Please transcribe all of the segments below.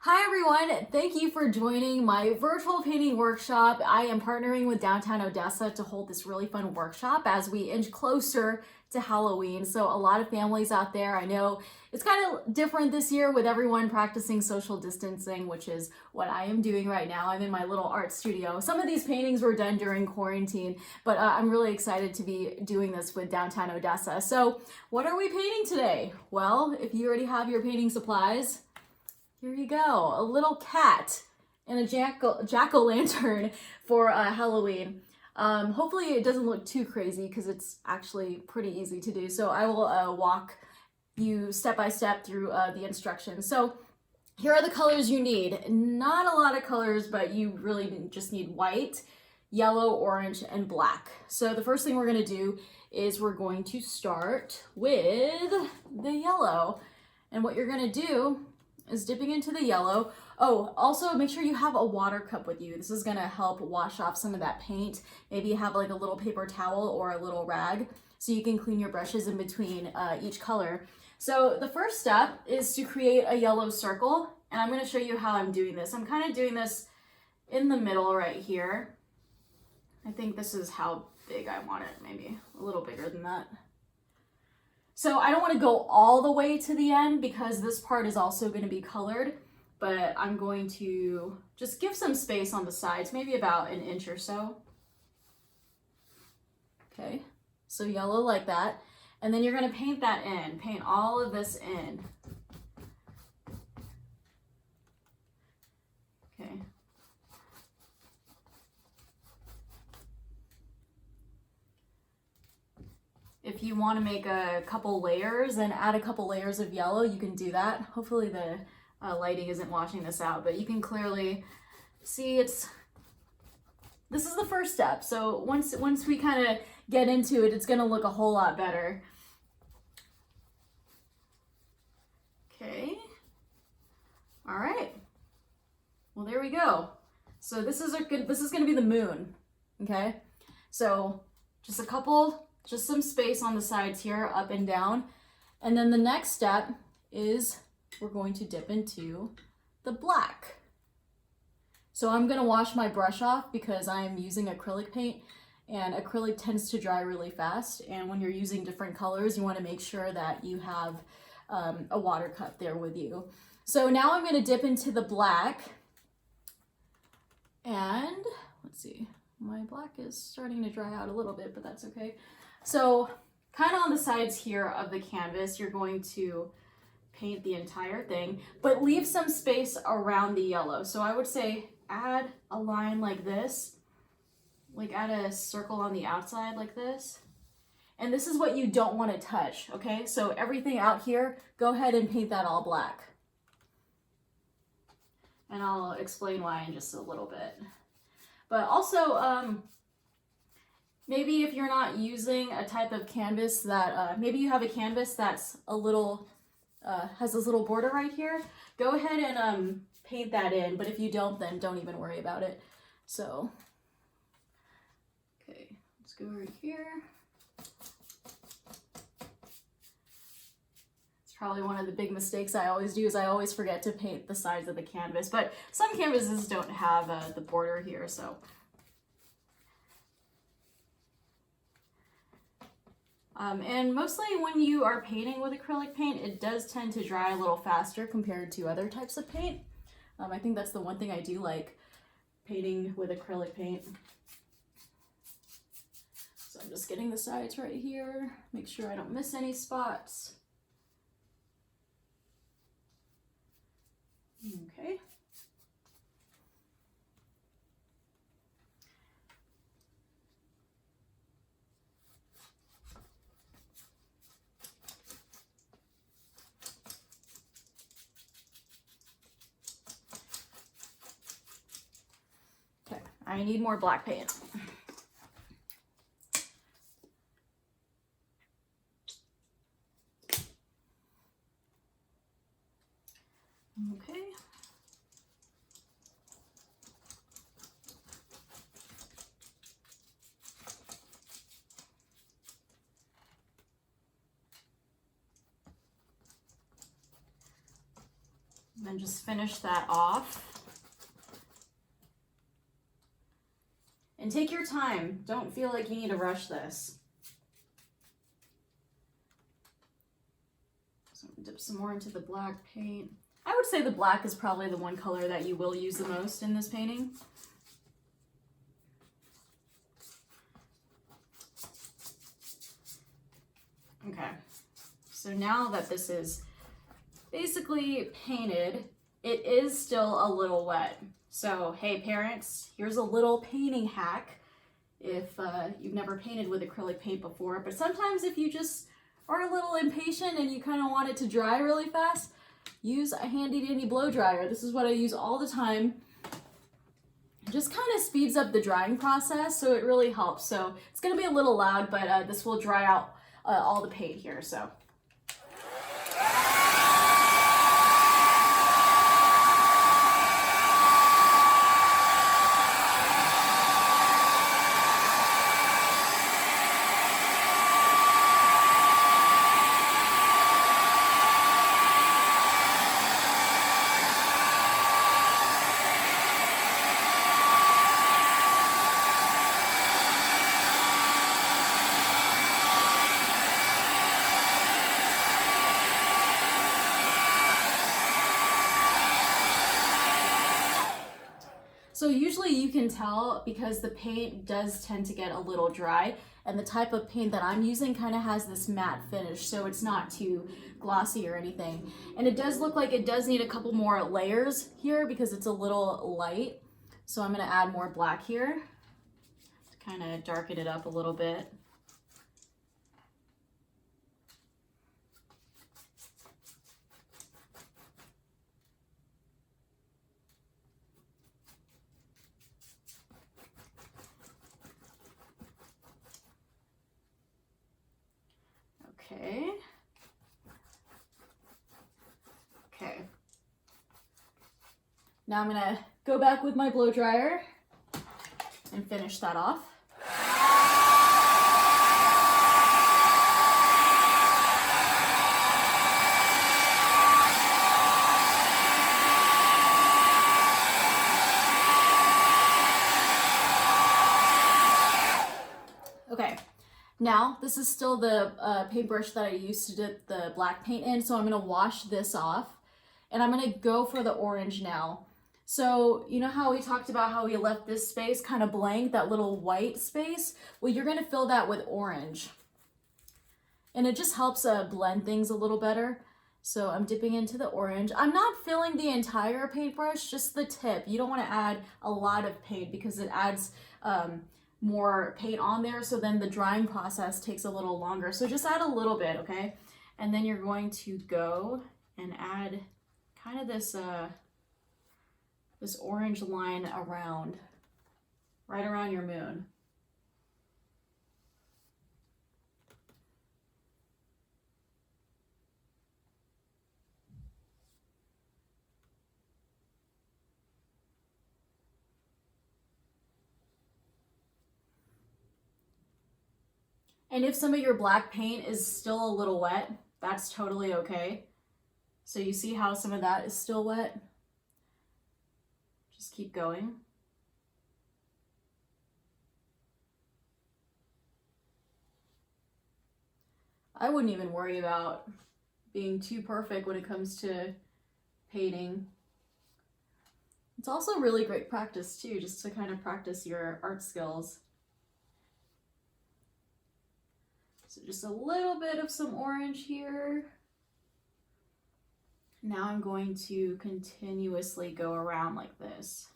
Hi everyone, thank you for joining my virtual painting workshop. I am partnering with Downtown Odessa to hold this really fun workshop as we inch closer to Halloween. So a lot of families out there, I know it's kind of different this year with everyone practicing social distancing, which is what I am doing right now. I'm in my little art studio. Some of these paintings were done during quarantine, but I'm really excited to be doing this with Downtown Odessa. So what are we painting today? Well, if you already have your painting supplies, here you go, a little cat and a jack-o'-lantern for Halloween. Hopefully it doesn't look too crazy because it's actually pretty easy to do. So I will walk you step by step through the instructions. So here are the colors you need. Not a lot of colors, but you really just need white, yellow, orange, and black. So the first thing we're gonna do is we're going to start with the yellow. And what you're gonna do is dipping into the yellow. Oh, also make sure you have a water cup with you. This is gonna help wash off some of that paint. Maybe you have like a little paper towel or a little rag so you can clean your brushes in between each color. So the first step is to create a yellow circle, and I'm gonna show you how I'm doing this. I'm kind of doing this in the middle right here. I think this is how big I want it, maybe a little bigger than that. So I don't want to go all the way to the end because this part is also going to be colored, but I'm going to just give some space on the sides, maybe about an inch or so. Okay, so yellow like that. And then you're going to paint that in, paint all of this in. Okay. If you want to make a couple layers and add a couple layers of yellow, you can do that. Hopefully the lighting isn't washing this out, but you can clearly see this is the first step. So once we kind of get into it, it's going to look a whole lot better. Okay. All right. Well, there we go. So this is going to be the moon. Okay. So just some space on the sides here, up and down. And then the next step is we're going to dip into the black. So I'm gonna wash my brush off because I am using acrylic paint, and acrylic tends to dry really fast. And when you're using different colors, you wanna make sure that you have a water cup there with you. So now I'm gonna dip into the black, and let's see, my black is starting to dry out a little bit, but that's okay. So kind of on the sides here of the canvas, you're going to paint the entire thing, but leave some space around the yellow. So I would say add a line like this, like add a circle on the outside like this. And this is what you don't want to touch, okay? So everything out here, go ahead and paint that all black. And I'll explain why in just a little bit. But also, maybe if you're not using a type of canvas that, maybe you have a canvas that's a little, has this little border right here, go ahead and paint that in. But if you don't, then don't even worry about it. So, okay, let's go right here. It's probably one of the big mistakes I always do is I always forget to paint the sides of the canvas. But some canvases don't have the border here, so. And mostly when you are painting with acrylic paint, it does tend to dry a little faster compared to other types of paint. I think that's the one thing I do like painting with acrylic paint. So I'm just getting the sides right here, make sure I don't miss any spots. Okay. I need more black paint. Okay. And then just finish that off. And take your time. Don't feel like you need to rush this. So dip some more into the black paint. I would say the black is probably the one color that you will use the most in this painting. Okay, so now that this is basically painted, it is still a little wet. So, hey parents, here's a little painting hack if you've never painted with acrylic paint before, but sometimes if you just are a little impatient and you kind of want it to dry really fast, use a handy dandy blow dryer. This is what I use all the time. It just kind of speeds up the drying process, so it really helps. So it's going to be a little loud, but this will dry out all the paint here. So. So usually you can tell because the paint does tend to get a little dry, and the type of paint that I'm using kind of has this matte finish, so it's not too glossy or anything. And it does look like it does need a couple more layers here because it's a little light. So I'm going to add more black here to kind of darken it up a little bit. Okay. Now I'm gonna go back with my blow dryer and finish that off. Okay. Now, this is still the paintbrush that I used to dip the black paint in, so I'm going to wash this off, and I'm going to go for the orange now. So, you know how we talked about how we left this space kind of blank, that little white space? Well, you're going to fill that with orange. And it just helps blend things a little better. So I'm dipping into the orange. I'm not filling the entire paintbrush, just the tip. You don't want to add a lot of paint because it adds more paint on there, so then the drying process takes a little longer. So just add a little bit, okay? And then you're going to go and add kind of this this orange line around, right around your moon. And if some of your black paint is still a little wet, that's totally okay. So you see how some of that is still wet? Just keep going. I wouldn't even worry about being too perfect when it comes to painting. It's also really great practice too, just to kind of practice your art skills. So just a little bit of some orange here. Now I'm going to continuously go around like this.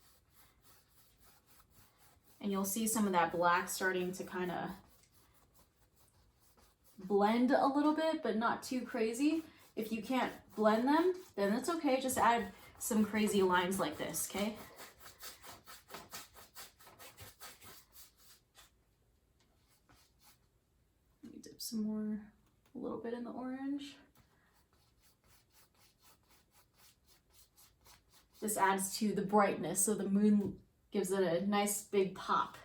And you'll see some of that black starting to kind of blend a little bit, but not too crazy. If you can't blend them, then that's okay. Just add some crazy lines like this, okay? Some more, a little bit in the orange. This adds to the brightness, so the moon gives it a nice big pop.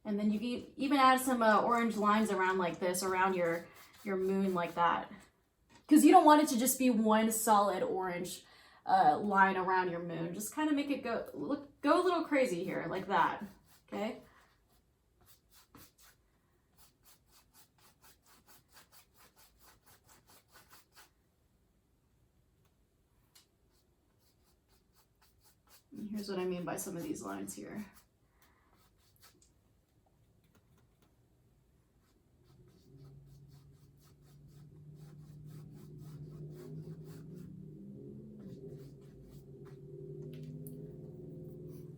And then you can even add some orange lines around like this, around your moon like that. because you don't want it to just be one solid orange line around your moon. Just kind of make it go a little crazy here, like that, okay? And here's what I mean by some of these lines here.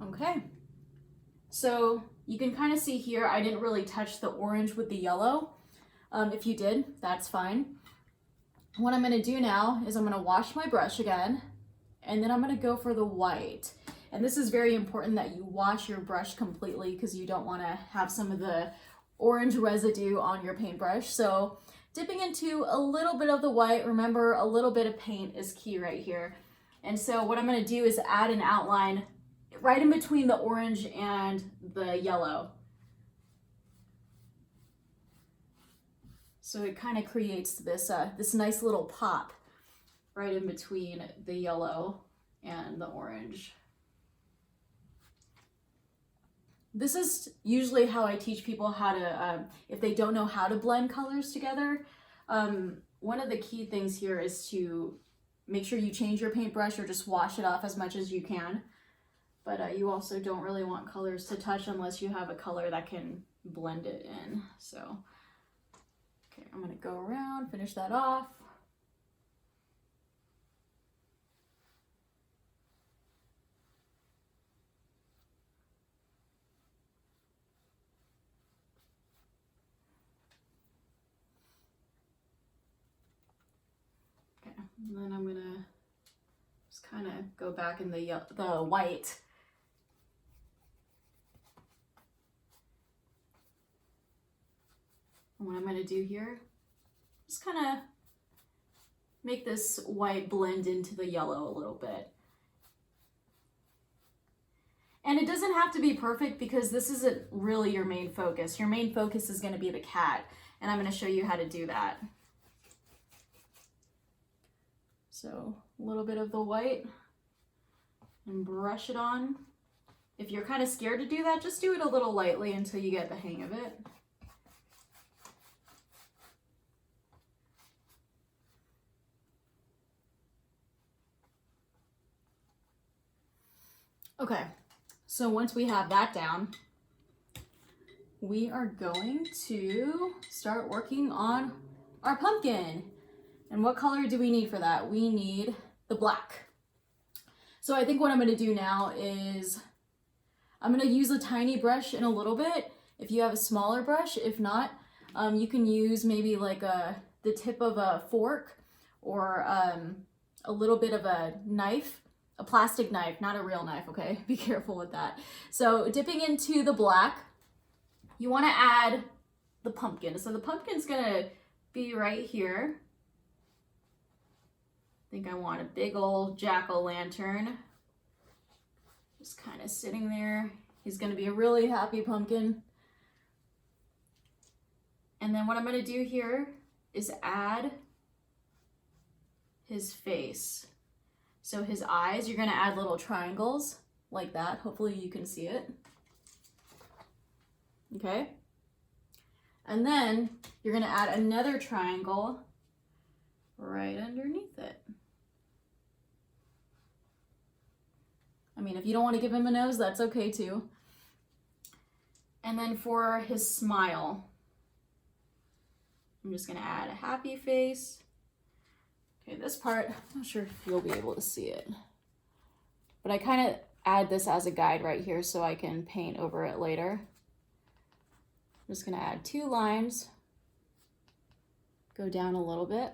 Okay, so you can kind of see here, I didn't really touch the orange with the yellow. If you did, that's fine. What I'm gonna do now is I'm gonna wash my brush again, and then I'm gonna go for the white. And this is very important that you wash your brush completely because you don't wanna have some of the orange residue on your paintbrush. So dipping into a little bit of the white, remember a little bit of paint is key right here. And so what I'm gonna do is add an outline right in between the orange and the yellow. So it kind of creates this, this nice little pop right in between the yellow and the orange. This is usually how I teach people how to, if they don't know how to blend colors together. One of the key things here is to make sure you change your paintbrush or just wash it off as much as you can. But you also don't really want colors to touch unless you have a color that can blend it in. So, okay, I'm gonna go around, finish that off. Okay, and then I'm gonna just kind of go back in the white. And what I'm going to do here, just kind of make this white blend into the yellow a little bit. And it doesn't have to be perfect because this isn't really your main focus. Your main focus is going to be the cat, and I'm going to show you how to do that. So a little bit of the white and brush it on. If you're kind of scared to do that, just do it a little lightly until you get the hang of it. Okay, so once we have that down, we are going to start working on our pumpkin. And what color do we need for that? We need the black. So I think what I'm gonna do now is I'm gonna use a tiny brush in a little bit. If you have a smaller brush, if not, you can use maybe like the tip of a fork or a little bit of a knife. A plastic knife, not a real knife, okay? Be careful with that. So dipping into the black, you wanna add the pumpkin. So the pumpkin's gonna be right here. I think I want a big old jack-o'-lantern. Just kind of sitting there. He's gonna be a really happy pumpkin. And then what I'm gonna do here is add his face. So his eyes, you're gonna add little triangles like that. Hopefully you can see it. Okay. And then you're gonna add another triangle right underneath it. I mean, if you don't want to give him a nose, that's okay too. And then for his smile, I'm just gonna add a happy face. Okay, this part, I'm not sure if you'll be able to see it, but I kind of add this as a guide right here so I can paint over it later. I'm just gonna add 2 lines, go down a little bit.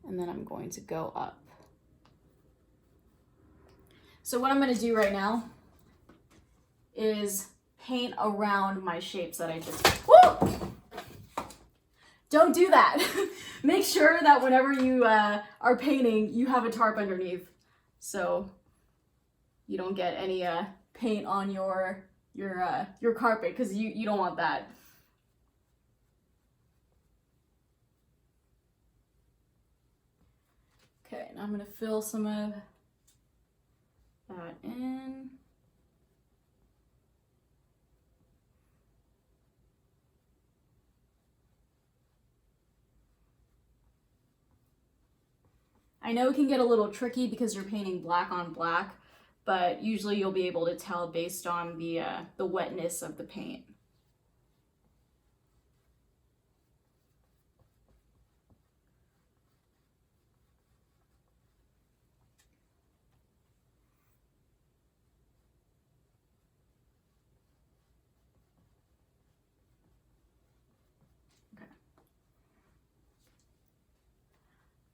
And then I'm going to go up. So what I'm gonna do right now is paint around my shapes that I just, woo! Don't do that. Make sure that whenever you are painting, you have a tarp underneath so you don't get any paint on your your carpet, because you don't want that. Okay, now I'm gonna fill some of that in. I know it can get a little tricky because you're painting black on black, but usually you'll be able to tell based on the wetness of the paint.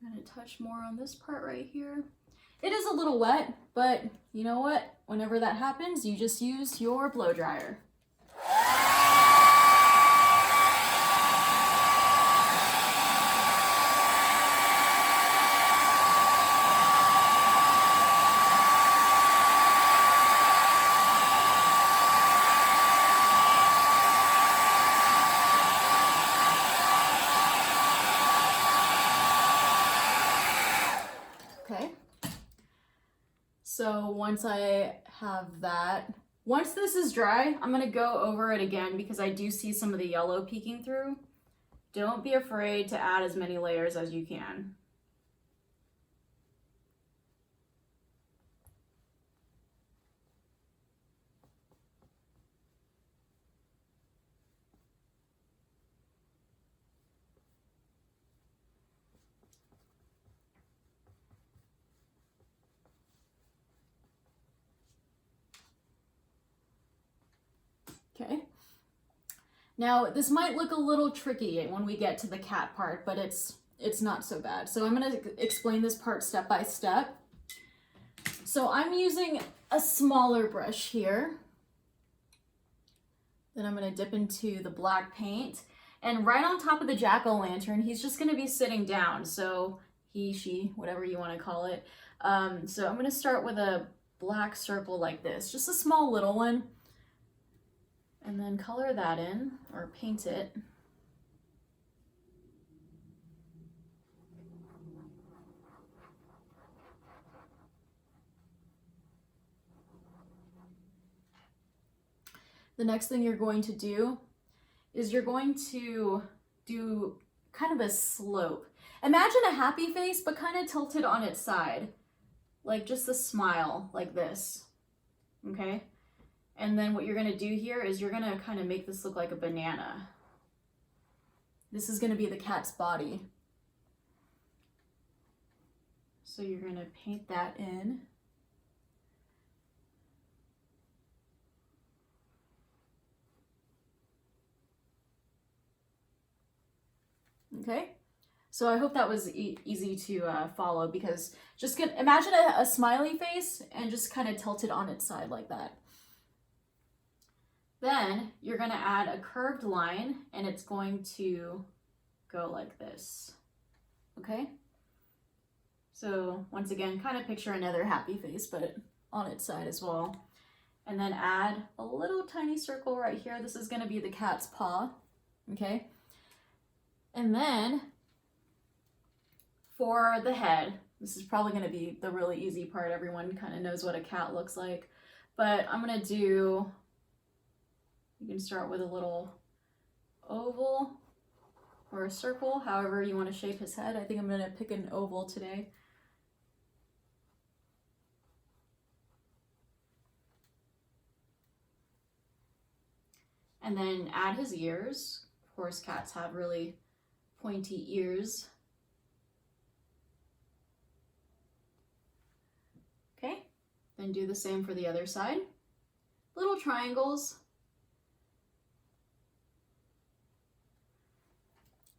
I'm gonna touch more on this part right here. It is a little wet, but you know what? Whenever that happens, you just use your blow dryer. Okay, so once I have that, once this is dry, I'm gonna go over it again because I do see some of the yellow peeking through. Don't be afraid to add as many layers as you can. Okay. Now this might look a little tricky when we get to the cat part, but it's not so bad. So I'm going to explain this part step by step. So I'm using a smaller brush here. Then I'm going to dip into the black paint. And right on top of the jack-o'-lantern, he's just going to be sitting down. So he, she, whatever you want to call it. So I'm going to start with a black circle like this, just a small little one. And then color that in, or paint it. The next thing you're going to do is you're going to do kind of a slope. Imagine a happy face, but kind of tilted on its side. Like just a smile, like this, okay? And then what you're gonna do here is you're gonna kind of make this look like a banana. This is gonna be the cat's body. So you're gonna paint that in. Okay, so I hope that was easy to follow, because just imagine a smiley face and just kind of tilt it on its side like that. Then you're going to add a curved line, and it's going to go like this, okay? So once again, kind of picture another happy face, but on its side as well. And then add a little tiny circle right here. This is going to be the cat's paw, okay? And then for the head, this is probably going to be the really easy part. Everyone kind of knows what a cat looks like, but I'm going to do... You can start with a little oval or a circle, however you want to shape his head. I think I'm going to pick an oval today. And then add his ears. Of course, cats have really pointy ears. Okay, then do the same for the other side. Little triangles,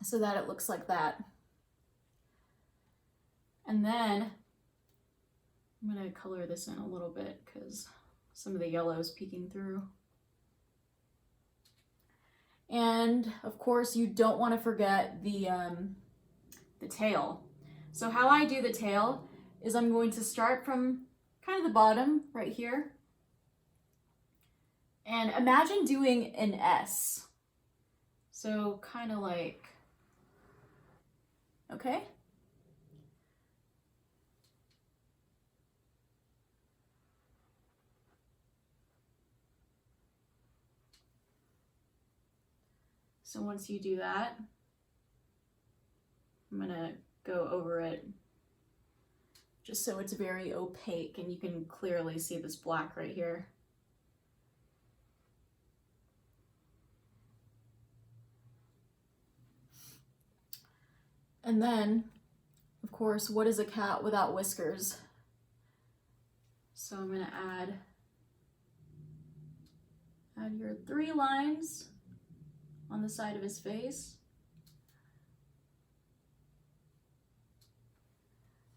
so that it looks like that. And then I'm going to color this in a little bit because some of the yellow is peeking through. And of course, you don't want to forget the tail. So how I do the tail is I'm going to start from kind of the bottom right here, And imagine doing an S. So kind of like, okay? So once you do that, I'm gonna go over it just so it's very opaque and you can clearly see this black right here. And then, of course, what is a cat without whiskers? So I'm gonna add your 3 lines on the side of his face.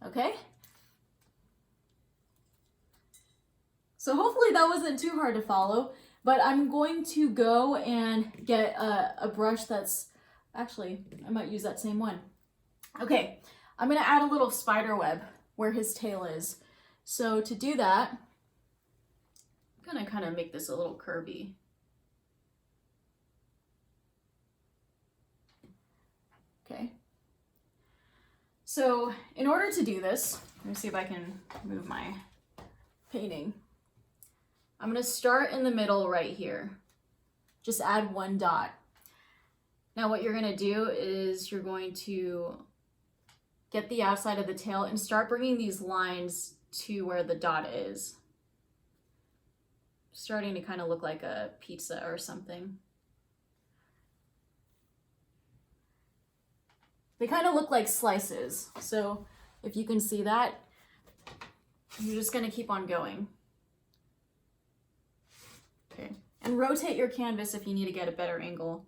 Okay? So hopefully that wasn't too hard to follow, but I'm going to go and get a brush that's, actually, I might use that same one. Okay, I'm gonna add a little spider web where his tail is. So to do that, I'm gonna kind of make this a little curvy. Okay. So in order to do this, let me see if I can move my painting. I'm gonna start in the middle right here. Just add 1 dot. Now what you're gonna do is you're going to get the outside of the tail and start bringing these lines to where the dot is. Starting to kind of look like a pizza or something. They kind of look like slices. So if you can see that, you're just gonna keep on going. Okay, and rotate your canvas if you need to get a better angle.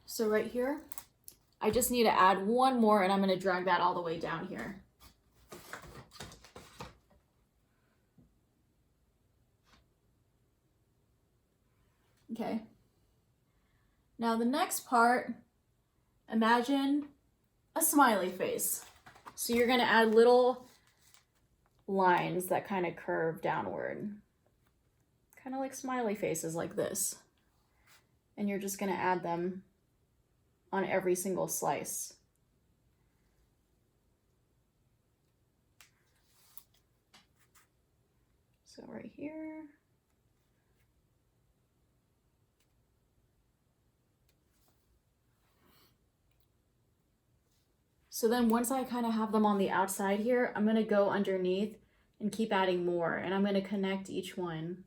So right here, I just need to add 1 more and I'm gonna drag that all the way down here. Okay. Now the next part, imagine a smiley face. So you're gonna add little lines that kind of curve downward. Kind of like smiley faces like this. And you're just gonna add them on every single slice. So right here. So then once I kind of have them on the outside here, I'm gonna go underneath and keep adding more, and I'm gonna connect each one.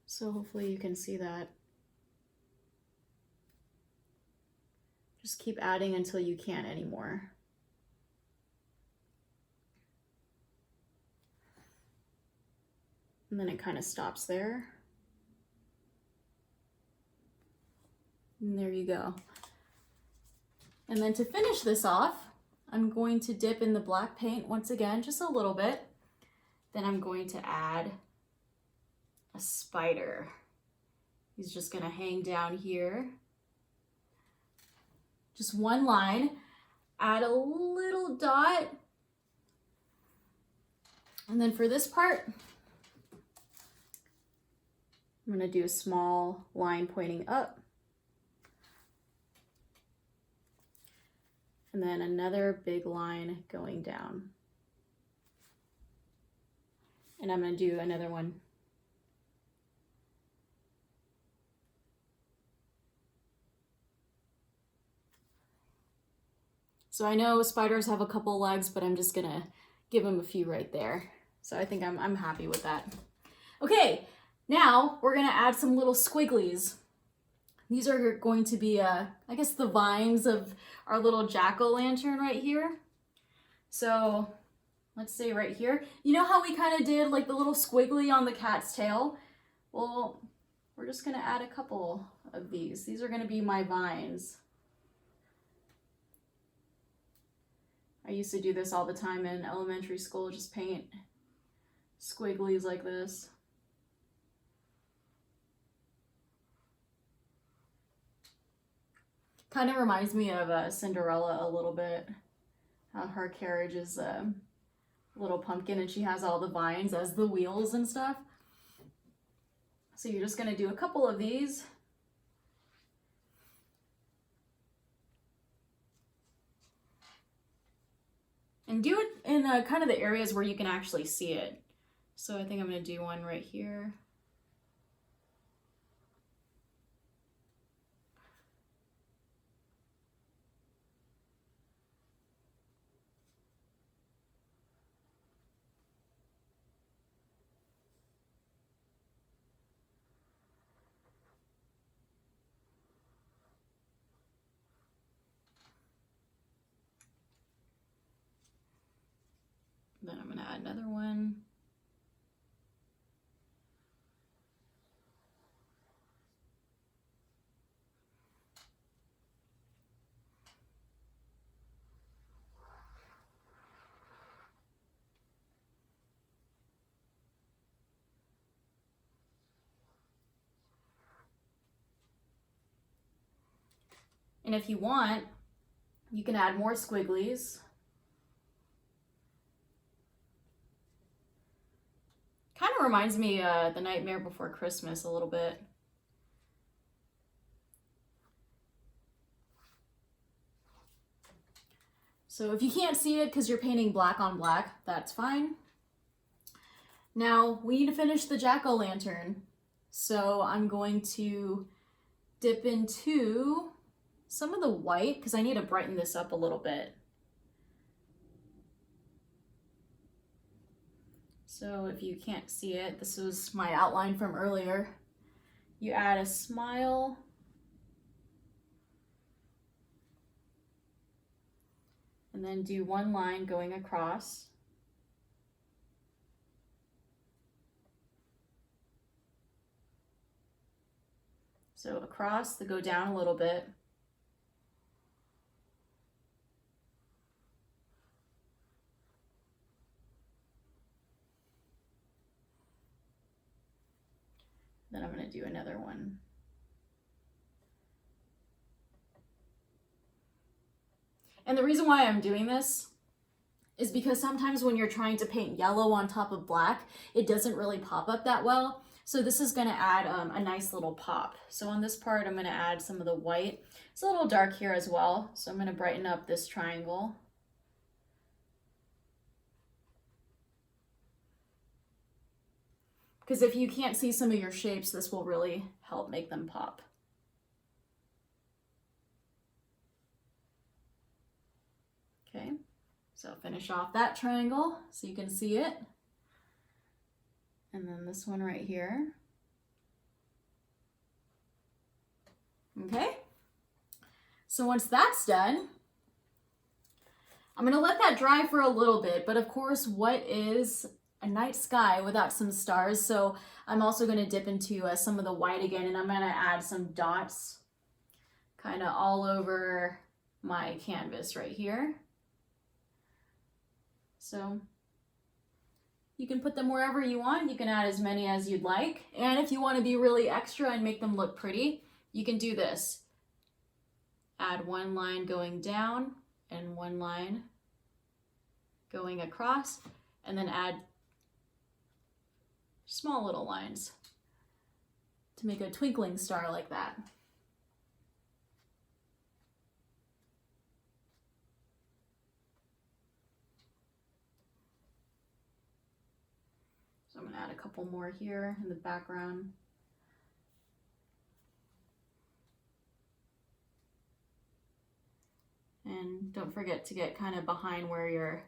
So hopefully you can see that. Just keep adding until you can't anymore. And then it kind of stops there. And there you go. And then to finish this off, I'm going to dip in the black paint once again, just a little bit. Then I'm going to add a spider. He's just gonna hang down here. Just 1 line, add a little dot. And then for this part, I'm gonna do a small line pointing up. And then another big line going down. And I'm gonna do another one. So I know spiders have a couple legs, but I'm just gonna give them a few right there. So I think I'm happy with that. Okay, now we're gonna add some little squigglies. These are going to be, I guess, the vines of our little jack-o'-lantern right here. So let's say right here. You know how we kind of did like the little squiggly on the cat's tail? Well, we're just gonna add a couple of these. These are gonna be my vines. I used to do this all the time in elementary school, just paint squigglies like this. Kind of reminds me of Cinderella a little bit. How her carriage is a little pumpkin and she has all the vines as the wheels and stuff. So you're just gonna do a couple of these. And do it in kind of the areas where you can actually see it. So I think I'm gonna do one right here. Then I'm gonna add another one. And if you want, you can add more squigglies. Kind of reminds me The Nightmare Before Christmas a little bit. So if you can't see it because you're painting black on black, that's fine. Now we need to finish the jack-o'-lantern. So I'm going to dip into some of the white because I need to brighten this up a little bit. So if you can't see it, this was my outline from earlier. You add a smile. And then do one line going across. So across, they go down a little bit. Then I'm going to do another one. And the reason why I'm doing this is because sometimes when you're trying to paint yellow on top of black, it doesn't really pop up that well. So this is going to add a nice little pop. So on this part, I'm going to add some of the white. It's a little dark here as well. So I'm going to brighten up this triangle. Because if you can't see some of your shapes, this will really help make them pop. Okay, so finish off that triangle so you can see it. And then this one right here. Okay, so once that's done, I'm gonna let that dry for a little bit, but of course, what is a night sky without some stars? So I'm also gonna dip into some of the white again, and I'm gonna add some dots kind of all over my canvas right here. So you can put them wherever you want. You can add as many as you'd like. And if you want to be really extra and make them look pretty, you can do this. Add one line going down and one line going across, and then add small little lines to make a twinkling star like that. So I'm going to add a couple more here in the background. And don't forget to get kind of behind where your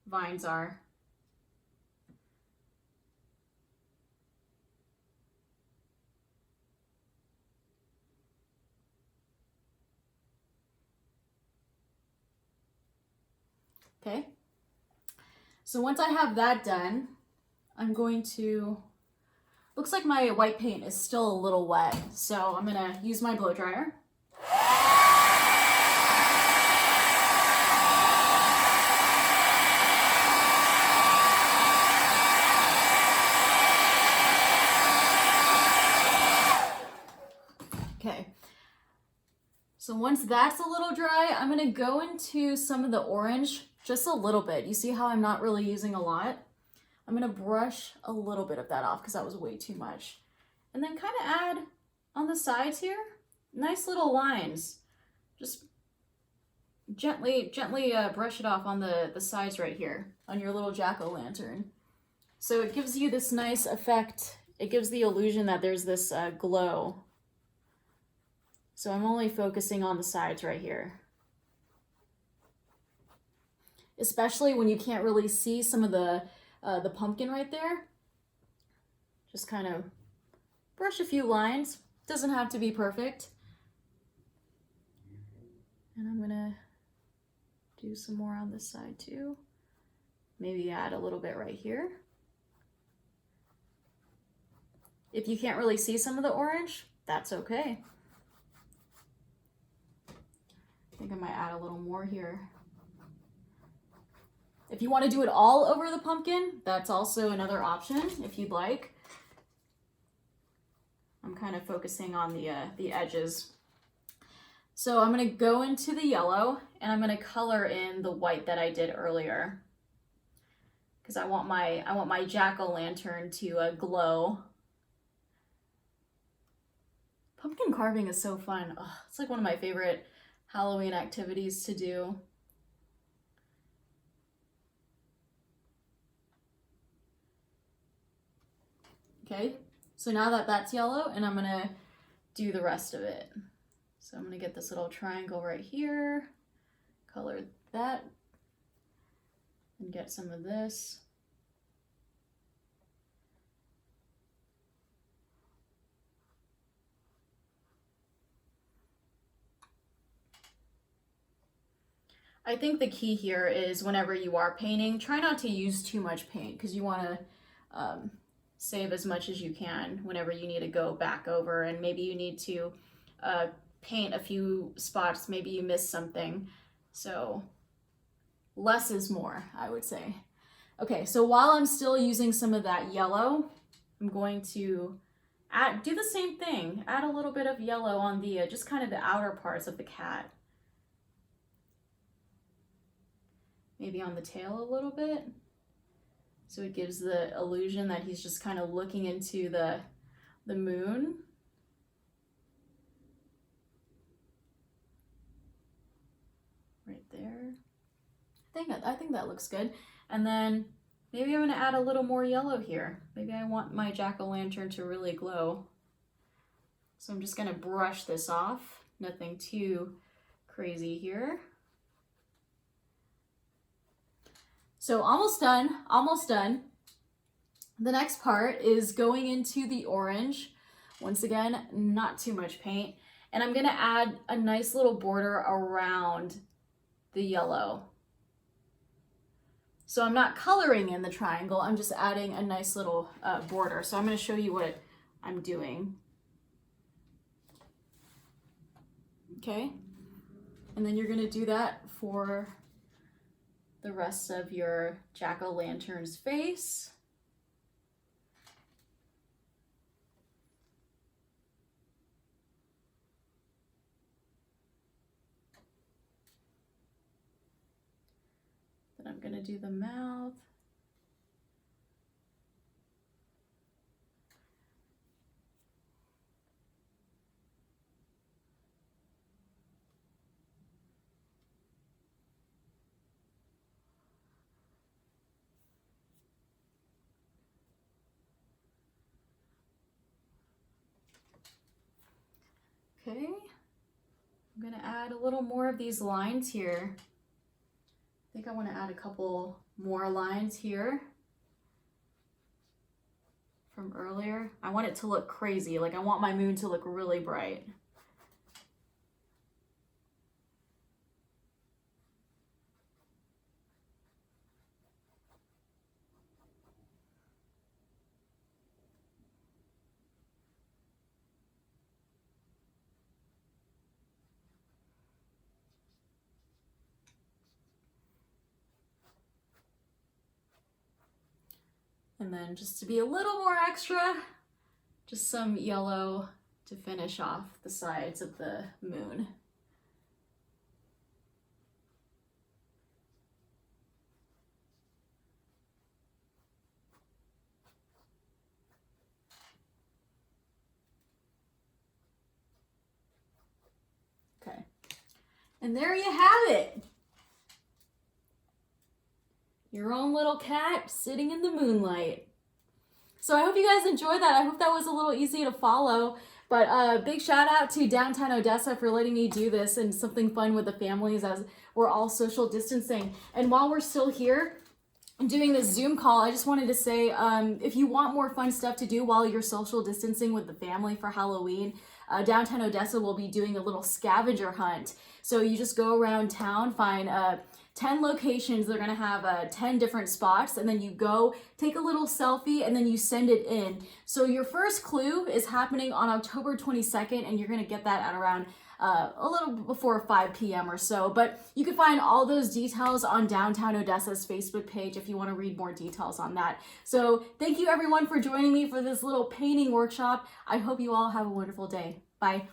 vines are. Okay, so once I have that done, I'm going to, looks like my white paint is still a little wet, so I'm gonna use my blow dryer. Okay, So once that's a little dry, I'm gonna go into some of the orange, just a little bit. You see how I'm not really using a lot? I'm gonna brush a little bit of that off because that was way too much. And then kind of add on the sides here, nice little lines. Just gently brush it off on the sides right here on your little jack-o'-lantern. So it gives you this nice effect. It gives the illusion that there's this glow. So I'm only focusing on the sides right here. Especially when you can't really see some of the pumpkin right there. Just kind of brush a few lines. Doesn't have to be perfect. And I'm gonna do some more on this side too. Maybe add a little bit right here. If you can't really see some of the orange, that's okay. I think I might add a little more here. If you want to do it all over the pumpkin, that's also another option if you'd like. I'm kind of focusing on the edges. So I'm going to go into the yellow and I'm going to color in the white that I did earlier. Because I want my jack-o'-lantern to glow. Pumpkin carving is so fun. Oh, it's like one of my favorite Halloween activities to do. Okay, so now that that's yellow, and I'm gonna do the rest of it. So I'm gonna get this little triangle right here, color that, and get some of this. I think the key here is whenever you are painting, try not to use too much paint because you want to save as much as you can whenever you need to go back over, and maybe you need to paint a few spots, maybe you missed something. So less is more, I would say. Okay, so while I'm still using some of that yellow, I'm going to do the same thing. Add a little bit of yellow on the just kind of the outer parts of the cat. Maybe on the tail a little bit. So it gives the illusion that he's just kind of looking into the moon. Right there. I think that looks good. And then maybe I'm going to add a little more yellow here. Maybe I want my jack-o'-lantern to really glow. So I'm just going to brush this off. Nothing too crazy here. So almost done, almost done. The next part is going into the orange. Once again, not too much paint. And I'm gonna add a nice little border around the yellow. So I'm not coloring in the triangle, I'm just adding a nice little border. So I'm gonna show you what I'm doing. Okay, and then you're gonna do that for the rest of your jack-o'-lantern's face. Then I'm gonna do the mouth. Okay, I'm gonna add a little more of these lines here. I think I want to add a couple more lines here from earlier. I want it to look crazy, like I want my moon to look really bright. And then just to be a little more extra, just some yellow to finish off the sides of the moon. And there you have it. Your own little cat sitting in the moonlight. So I hope you guys enjoyed that. I hope that was a little easy to follow. But big shout out to Downtown Odessa for letting me do this and something fun with the families as we're all social distancing. And while we're still here doing this Zoom call, I just wanted to say, if you want more fun stuff to do while you're social distancing with the family for Halloween, Downtown Odessa will be doing a little scavenger hunt. So you just go around town, find 10 locations. They're gonna have 10 different spots, and then you go take a little selfie and then you send it in. So your first clue is happening on October 22nd, and you're gonna get that at around a little before 5 p.m. or so. But you can find all those details on Downtown Odessa's Facebook page if you want to read more details on that. So thank you everyone for joining me for this little painting workshop. I hope you all have a wonderful day. Bye.